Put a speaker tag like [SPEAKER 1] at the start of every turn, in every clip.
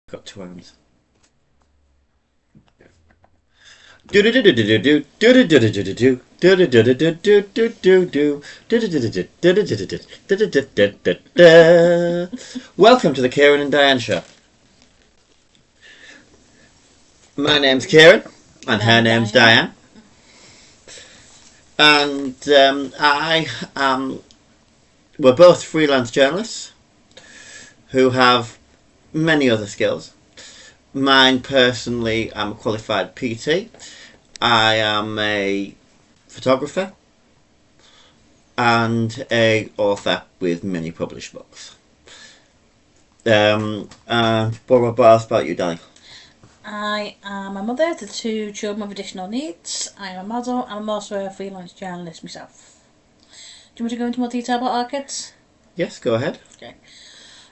[SPEAKER 1] Got two arms. Welcome to the Kieran and Diane show. My name's Kieran, and her name's Diane. And we're both freelance journalists who have many other skills. Mine personally, I'm a qualified PT. I am a photographer and a author with many published books. What else about you, Danny?
[SPEAKER 2] I am a mother to two children with additional needs. I am a model and I'm also a freelance journalist myself. Do you want to go into more detail about our kids?
[SPEAKER 1] Yes, go ahead.
[SPEAKER 2] Okay.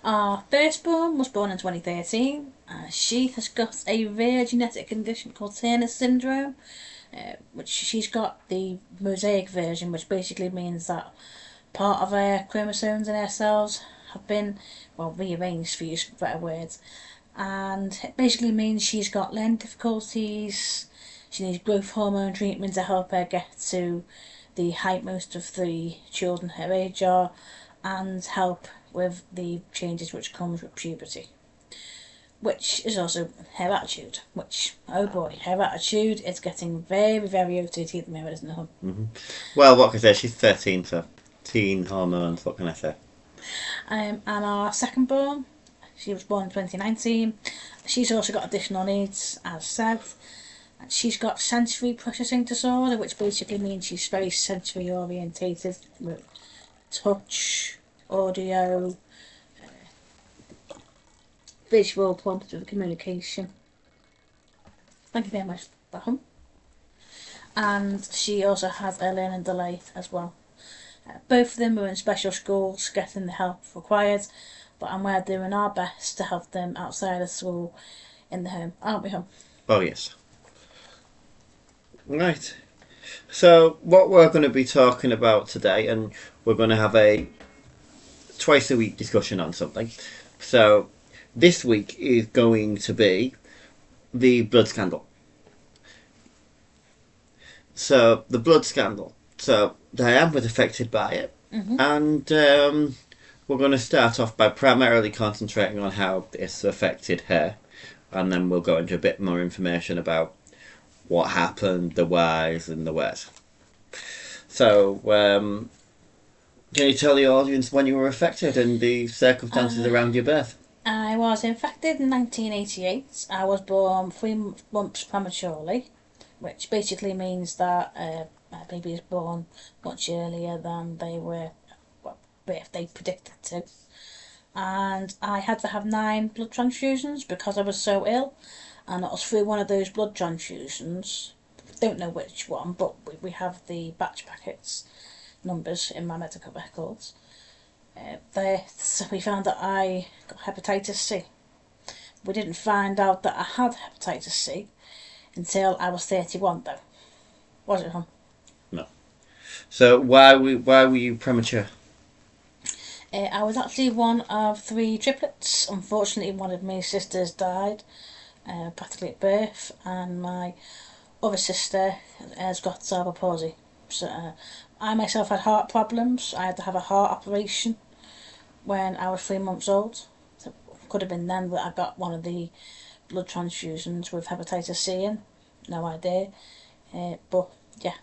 [SPEAKER 2] Our firstborn was born in 2013. She has got a rare genetic condition called Turner syndrome, which she's got the mosaic version, which basically means that part of her chromosomes in her cells have been, rearranged, for use of better words. And it basically means she's got learning difficulties. She needs growth hormone treatment to help her get to the height most of the children her age are, and help with the changes which comes with puberty, which is also her attitude, which, oh boy, her attitude is getting very, very OTT at the moment, isn't it?
[SPEAKER 1] Mm-hmm. Well, what can I say? She's 13, so teen hormones, what can I say?
[SPEAKER 2] And our second born, she was born in 2019. She's also got additional needs, as said. And she's got sensory processing disorder, which basically means she's very sensory orientated with touch, audio, visual prompts with communication. Thank you very much, Baham. And she also has a learning delay as well. Both of them are in special schools getting the help required, but we're doing our best to help them outside of school in the home, aren't we, home?
[SPEAKER 1] Oh, yes. Right. So, what we're going to be talking about today, and we're going to have a twice a week discussion on something. So, this week is going to be the blood scandal. So, the blood scandal. So, Diane was affected by it.
[SPEAKER 2] Mm-hmm.
[SPEAKER 1] And we're going to start off by primarily concentrating on how this affected her. And then we'll go into a bit more information about what happened, the whys and the wheres. So, can you tell the audience when you were affected and the circumstances around your birth?
[SPEAKER 2] I was infected in 1988. I was born 3 months prematurely, which basically means that my baby is born much earlier than they predicted to. And I had to have 9 blood transfusions because I was so ill. And it was through one of those blood transfusions, don't know which one, but we have the batch packets numbers in my medical records. So we found that I got hepatitis C. We didn't find out that I had hepatitis C until I was 31, though. Was it, hon?
[SPEAKER 1] No. So why were you premature?
[SPEAKER 2] I was actually one of 3 triplets. Unfortunately, one of my sisters died practically at birth, and my other sister has got cerebral palsy. So I myself had heart problems. I had to have a heart operation when I was 3 months old. So it could have been then that I got one of the blood transfusions with hepatitis C in. No idea. But yeah,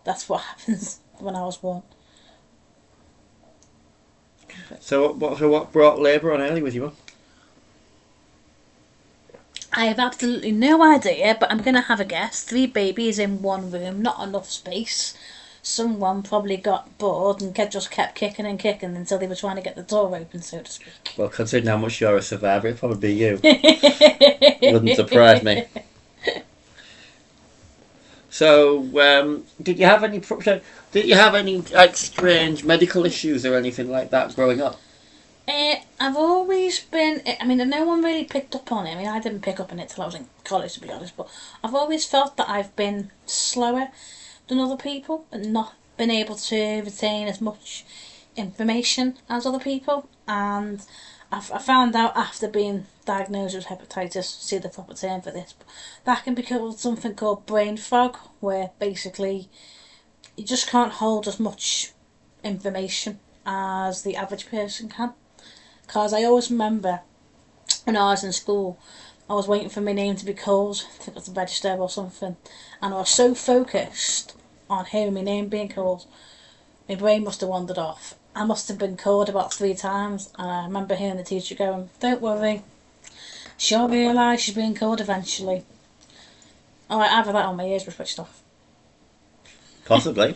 [SPEAKER 2] that's what happens when I was born.
[SPEAKER 1] So what brought labour on early with you?
[SPEAKER 2] I have absolutely no idea, but I'm going to have a guess. 3 babies in one room, not enough space. Someone probably got bored and just kept kicking and kicking until they were trying to get the door open, so to speak.
[SPEAKER 1] Well, considering how much you're a survivor, it'd probably be you. Wouldn't surprise me. So, did you have any like strange medical issues or anything like that growing up?
[SPEAKER 2] I've always been. I mean, no one really picked up on it. I mean, I didn't pick up on it till I was in college, to be honest. But I've always felt that I've been slower than other people and not been able to retain as much information as other people. And I found out after being diagnosed with hepatitis C, the proper term for this, that can be called something called brain fog, where basically you just can't hold as much information as the average person can. Because I always remember when I was in school, I was waiting for my name to be called, I think it was the register or something, and I was so focused on hearing my name being called, my brain must have wandered off. I must have been called about 3 times, and I remember hearing the teacher going, "Don't worry, she'll realise she's being called eventually." Alright, either that or my ears were switched off.
[SPEAKER 1] Possibly.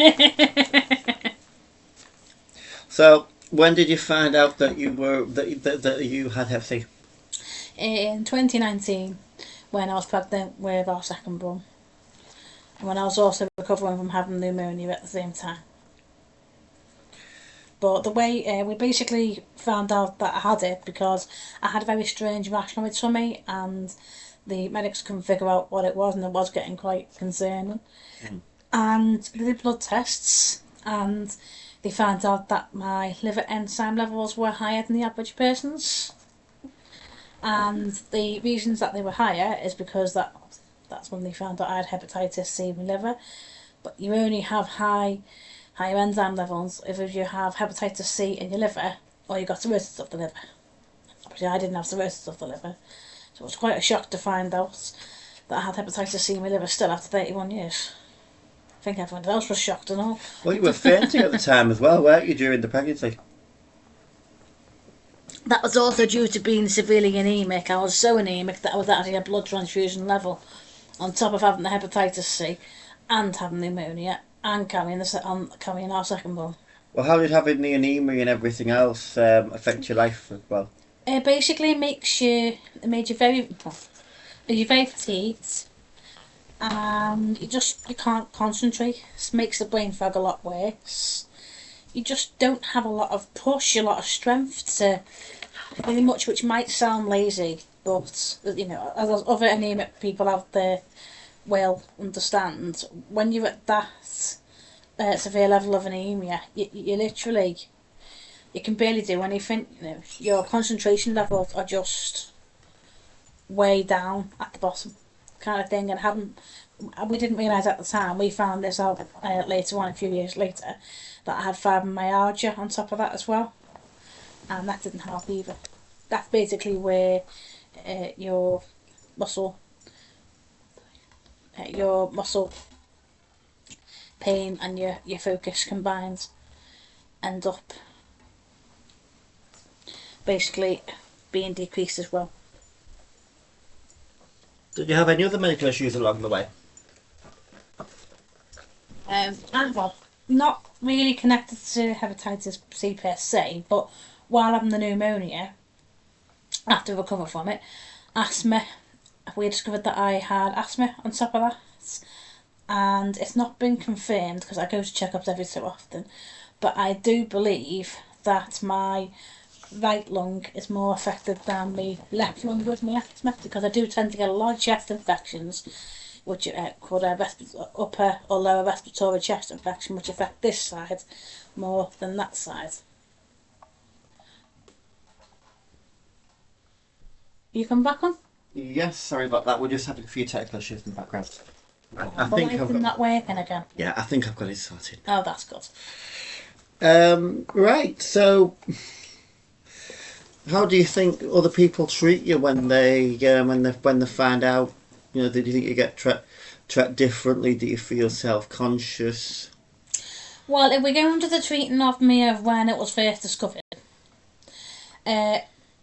[SPEAKER 1] So, when did you find out that you were that you had Hep C?
[SPEAKER 2] In 2019, when I was pregnant with our second born, and when I was also recovering from having pneumonia at the same time. But the way we basically found out that I had it because I had a very strange rash on my tummy, and the medics couldn't figure out what it was, and it was getting quite concerning. And they did blood tests, and they found out that my liver enzyme levels were higher than the average person's. And the reasons that they were higher is because that's when they found out I had hepatitis C in my liver. But you only have higher enzyme levels if you have hepatitis C in your liver or you got cirrhosis of the liver. Obviously I didn't have cirrhosis of the liver, so it was quite a shock to find out that I had hepatitis C in my liver still after 31 years. I think everyone else was shocked and all.
[SPEAKER 1] Well, you were fainting at the time as well, weren't you, during the pregnancy?
[SPEAKER 2] That was also due to being severely anaemic. I was so anaemic that I was actually a blood transfusion level, on top of having the hepatitis C and having pneumonia and carrying our second born.
[SPEAKER 1] Well, how did having the anemia and everything else affect your life as well?
[SPEAKER 2] It basically made you very fatigued, and you can't concentrate. It makes the brain fog a lot worse. You just don't have a lot of push, a lot of strength to really much, which might sound lazy, but as other anemic people out there will understand, when you're at that severe level of anemia, you literally, you can barely do anything. Your concentration levels are just way down at the bottom, kind of thing. And we didn't realise at the time. We found this out later on, a few years later, that I had fibromyalgia on top of that as well, and that didn't help either. That's basically where your muscle pain and your focus combined end up basically being decreased as well.
[SPEAKER 1] Did you have any other medical issues along the way?
[SPEAKER 2] Well, not really connected to hepatitis C per se, but while having the pneumonia, after recover from it, asthma, we discovered that I had asthma on top of that, and it's not been confirmed because I go to checkups every so often, but I do believe that my right lung is more affected than my left lung with my asthma, because I do tend to get a lot of chest infections, which are called upper or lower respiratory chest infection, which affect this side more than that side. You come back on?
[SPEAKER 1] Yes, sorry about that. We're just having a few technical issues in the background. I
[SPEAKER 2] think I've got... not working again.
[SPEAKER 1] Yeah, I think I've got it sorted.
[SPEAKER 2] Oh, that's good.
[SPEAKER 1] Right. So, how do you think other people treat you when they find out? Do you think you get treated differently? Do you feel self-conscious?
[SPEAKER 2] Well, if we go into the treating of me of when it was first discovered,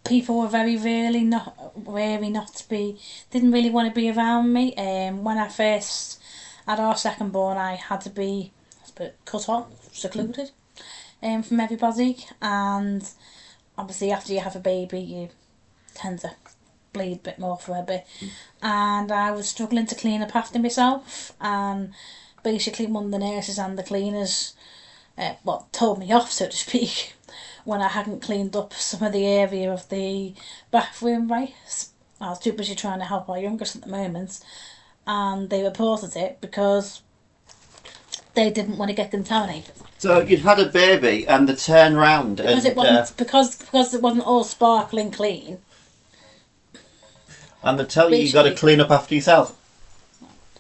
[SPEAKER 2] people were very wary not to be, didn't really want to be around me. When I first had our second born, I had to be cut off, secluded from everybody, and obviously after you have a baby you tend to bleed a bit more for a bit, and I was struggling to clean up after myself, and basically one of the nurses and the cleaners told me off, so to speak, when I hadn't cleaned up some of the area of the bathroom right. I was too busy trying to help our youngest at the moment, and they reported it because they didn't want to get contaminated.
[SPEAKER 1] So you'd had a baby and they turn round
[SPEAKER 2] Because
[SPEAKER 1] and
[SPEAKER 2] it wasn't because it wasn't all sparkling clean.
[SPEAKER 1] and they tell you got to clean up after yourself.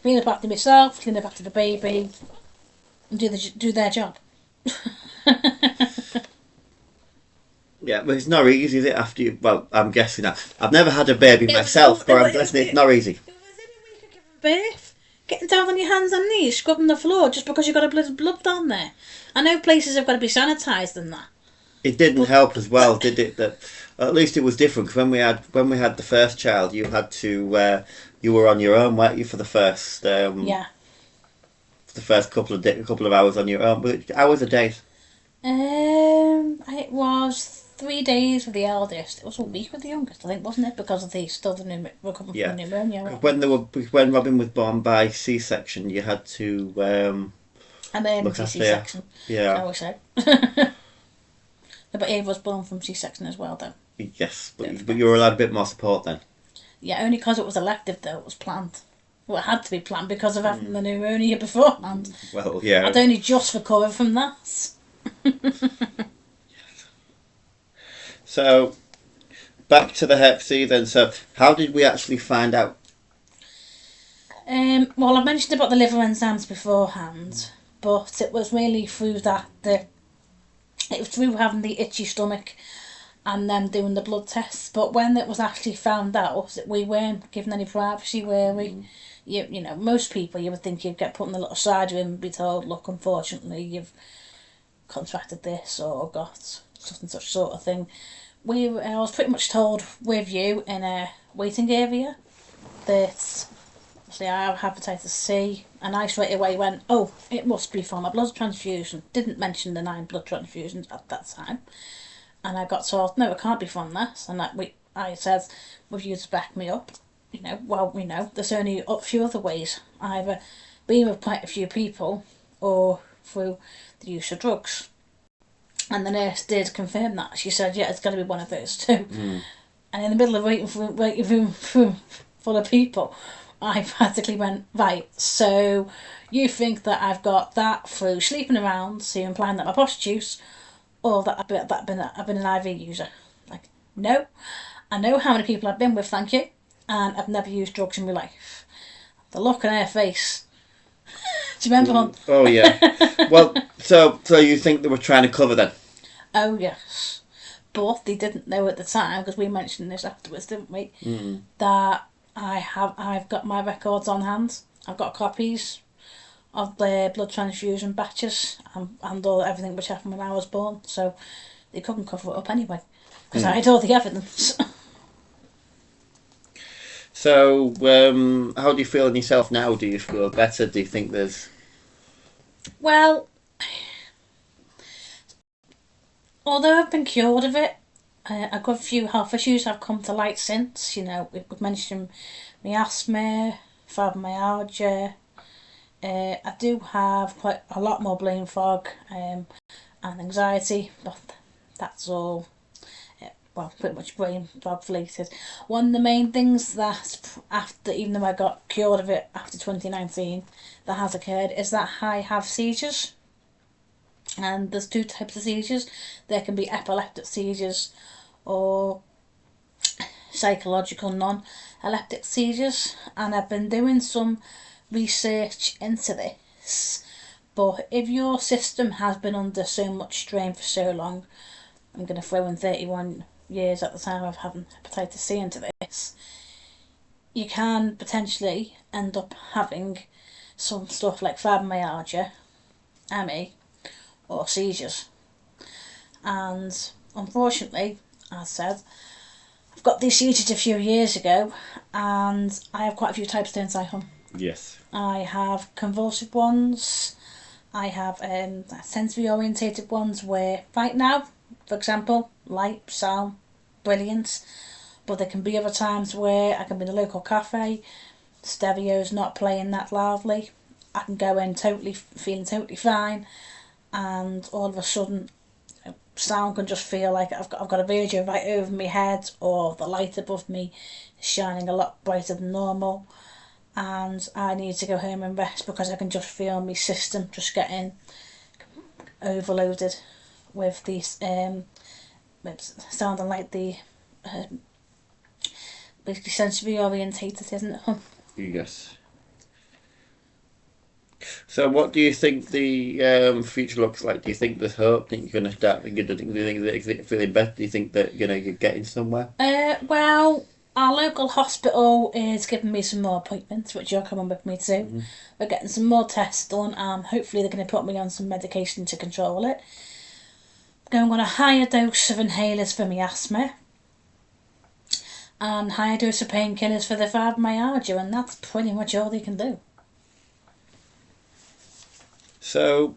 [SPEAKER 2] Clean up after myself, clean up after the baby, and do their job.
[SPEAKER 1] Yeah, but it's not easy, is it? After you, well, I'm guessing that I've never had a baby myself, but I'm guessing it's not easy.
[SPEAKER 2] It was in a week of giving birth. Getting down on your hands and knees, scrubbing the floor just because you've got a blood down there. I know places have got to be sanitised and that.
[SPEAKER 1] It didn't help as well, did it? That at least it was different. Cause when we had the first child, you had to you were on your own, weren't you, for the first
[SPEAKER 2] yeah.
[SPEAKER 1] For the first couple of hours on your own. But hours a day.
[SPEAKER 2] It was 3 days with the eldest. It was a week with the youngest, I think, wasn't it? Because of the recovering from pneumonia.
[SPEAKER 1] When Robin was born by C-section, you had to
[SPEAKER 2] emergency C-section.
[SPEAKER 1] Yeah.
[SPEAKER 2] I always say. But Ava was born from C-section as well, though.
[SPEAKER 1] Yes, but you were allowed a bit more support then.
[SPEAKER 2] Yeah, only because it was elective, though. It was planned. Well, it had to be planned because of having the pneumonia beforehand.
[SPEAKER 1] Well, yeah.
[SPEAKER 2] I'd only just recovered from that.
[SPEAKER 1] So, back to the Hep C then. So, how did we actually find out?
[SPEAKER 2] Well, I mentioned about the liver enzymes beforehand, but it was really through it was through having the itchy stomach and then doing the blood tests. But when it was actually found out, we weren't given any privacy, were we? You know, most people, you would think you'd get put in a little side room and be told, look, unfortunately, you've contracted this or got such and such sort of thing. I was pretty much told with you in a waiting area that obviously I have hepatitis C, and I straight away went, oh, it must be from a blood transfusion. Didn't mention the 9 blood transfusions at that time, and I got told, no, it can't be from this. And I said, with you to back me up, there's only a few other ways, either being with quite a few people or through the use of drugs. And the nurse did confirm that. She said, yeah, it's got to be one of those two. And in the middle of waiting room full of people, I practically went, right, so you think that I've got that through sleeping around, so you're implying that my prostitutes, or that I've been an IV user? Like, no. I know how many people I've been with, thank you, and I've never used drugs in my life. The look on her face. Do you remember?
[SPEAKER 1] Oh, yeah. Well, so you think they were trying to cover then?
[SPEAKER 2] Oh, yes. But they didn't know at the time, because we mentioned this afterwards, didn't we? That I've got my records on hand. I've got copies of the blood transfusion batches and everything which happened when I was born. So they couldn't cover it up anyway, because I had all the evidence.
[SPEAKER 1] So, how do you feel in yourself now? Do you feel better? Do you think there's...
[SPEAKER 2] Well, although I've been cured of it, I've got a few health issues have come to light since. You know, we've mentioned my asthma, fibromyalgia. I do have quite a lot more brain fog and anxiety, but that's all, pretty much brain fog related. One of the main things that, even though I got cured of it after 2019, that has occurred is that I have seizures. And there's 2 types of seizures. There can be epileptic seizures or psychological non-epileptic seizures. And I've been doing some research into this. But if your system has been under so much strain for so long, I'm going to throw in 31 years at the time of having hepatitis C into this, you can potentially end up having some stuff like fibromyalgia, ME, or seizures. And unfortunately, as I said, I've got these seizures a few years ago, and I have quite a few types, don't I, hon?
[SPEAKER 1] Yes.
[SPEAKER 2] I have convulsive ones, I have sensory orientated ones where right now, for example, light, sound, brilliant, but there can be other times where I can be in a local cafe, stereo's not playing that loudly, I can go in feeling totally fine, and all of a sudden sound can just feel like I've got a radio right over my head, or the light above me is shining a lot brighter than normal, and I need to go home and rest because I can just feel my system just getting overloaded with these it's sounding like the basically sensory orientated, isn't it?
[SPEAKER 1] Yes. So, what do you think the future looks like? Do you think there's hope? Do you think you're going to start? Do you think that it's feeling better? Do you think that you're getting somewhere?
[SPEAKER 2] Well, our local hospital is giving me some more appointments, which you're coming with me to.
[SPEAKER 1] Mm-hmm.
[SPEAKER 2] We're getting some more tests done, and hopefully they're going to put me on some medication to control it. Going on a higher dose of inhalers for my asthma, and higher dose of painkillers for the fibromyalgia, and that's pretty much all they can do.
[SPEAKER 1] So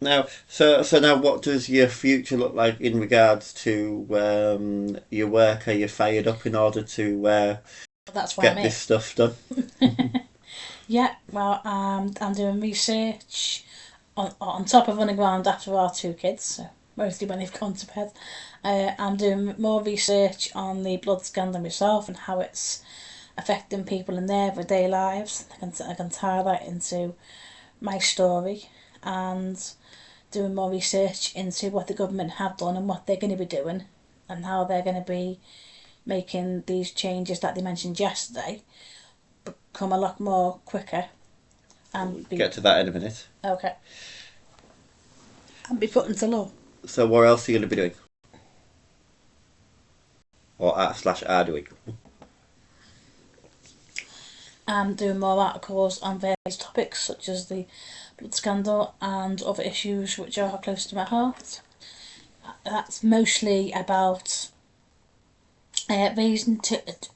[SPEAKER 1] now, what does your future look like in regards to your work? Are you fired up in order to
[SPEAKER 2] That's why
[SPEAKER 1] get
[SPEAKER 2] I'm here.
[SPEAKER 1] this stuff done?
[SPEAKER 2] Yeah, well, I'm doing research on top of running around after our two kids, so mostly when they've gone to bed. I'm doing more research on the blood scandal myself and how it's affecting people in their everyday lives. I can tie that into my story, and doing more research into what the government have done and what they're going to be doing and how they're going to be making these changes that they mentioned yesterday become a lot more quicker and be,
[SPEAKER 1] Get to that in a minute.
[SPEAKER 2] okay, and be put into law.
[SPEAKER 1] So, what else are you going to be doing? Or are doing?
[SPEAKER 2] And doing more articles on various topics such as the blood scandal and other issues which are close to my heart. That's mostly about raising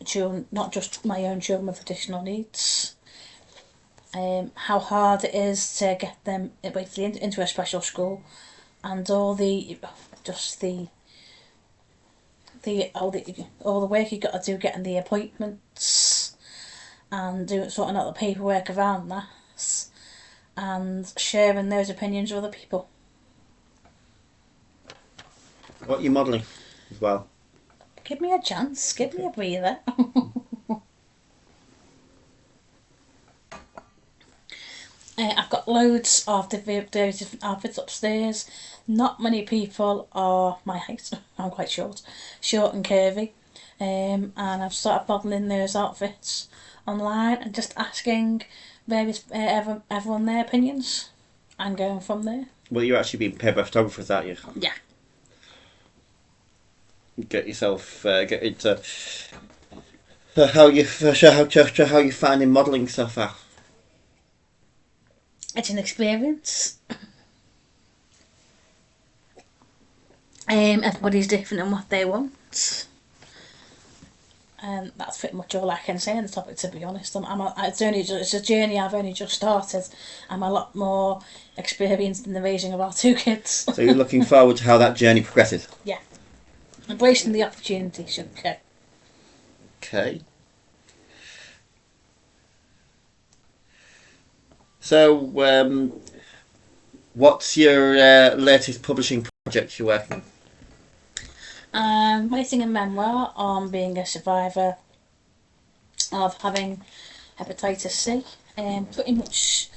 [SPEAKER 2] children, not just my own children with additional needs. How hard it is to get them basically into a special school, and all the work you got to do getting the appointments and sorting out the paperwork around that, and sharing those opinions with other people.
[SPEAKER 1] What are you modelling as well?
[SPEAKER 2] Give me a chance, give me a breather. I've got loads of the various different outfits upstairs. Not many people are my height. I'm quite short and curvy. And I've started modelling those outfits online and just asking various everyone their opinions and going from there.
[SPEAKER 1] Well, you're actually being paid by photographers, aren't you?
[SPEAKER 2] Yeah.
[SPEAKER 1] Get yourself get into how you finding modelling so far.
[SPEAKER 2] It's an experience. Everybody's different in what they want. And that's pretty much all I can say on the topic, to be honest. It's a journey I've only just started. I'm a lot more experienced in the raising of our two kids.
[SPEAKER 1] So you're looking forward to how that journey progresses?
[SPEAKER 2] Yeah. Embracing the opportunities, okay.
[SPEAKER 1] Okay. So, what's your latest publishing project you're working on?
[SPEAKER 2] I'm writing a memoir on being a survivor of having hepatitis C. Pretty much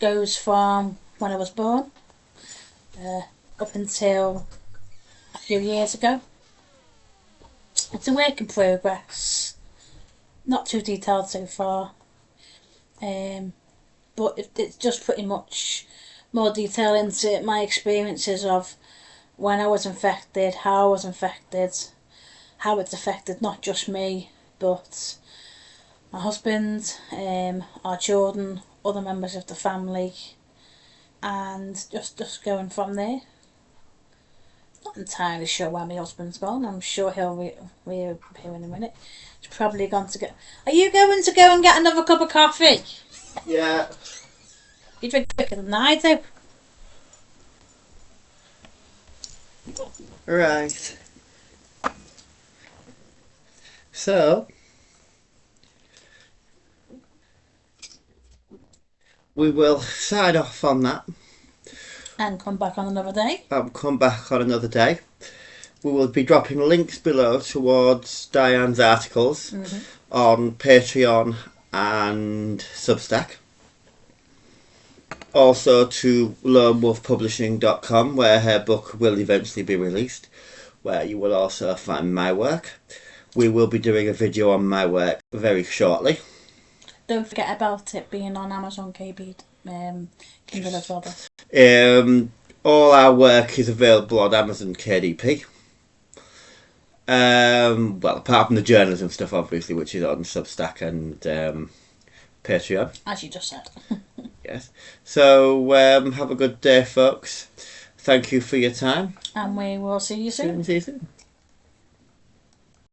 [SPEAKER 2] goes from when I was born up until a few years ago. It's a work in progress. Not too detailed so far. But it's just pretty much more detail into my experiences of when I was infected, how I was infected, how it's affected not just me, but my husband, our children, other members of the family, and just going from there. Not entirely sure where my husband's gone. I'm sure he'll reappear in a minute. He's probably gone to get... Are you going to go and get another cup of coffee?
[SPEAKER 1] Yeah.
[SPEAKER 2] You drink quicker than I do.
[SPEAKER 1] Right. So, we will sign off on that.
[SPEAKER 2] And come back on another day.
[SPEAKER 1] I'll come back on another day. We will be dropping links below towards Diane's articles on Patreon and Substack. Also to lonewolfpublishing.com, where her book will eventually be released, where you will also find my work. We will be doing a video on my work very shortly.
[SPEAKER 2] Don't forget about it being on Amazon KB Kindle as well.
[SPEAKER 1] All our work is available on Amazon KDP. Well, apart from the journalism stuff, obviously, which is on Substack and Patreon.
[SPEAKER 2] As you just said.
[SPEAKER 1] Yes. So, have a good day, folks. Thank you for your time.
[SPEAKER 2] And we will see you soon.
[SPEAKER 1] See you soon.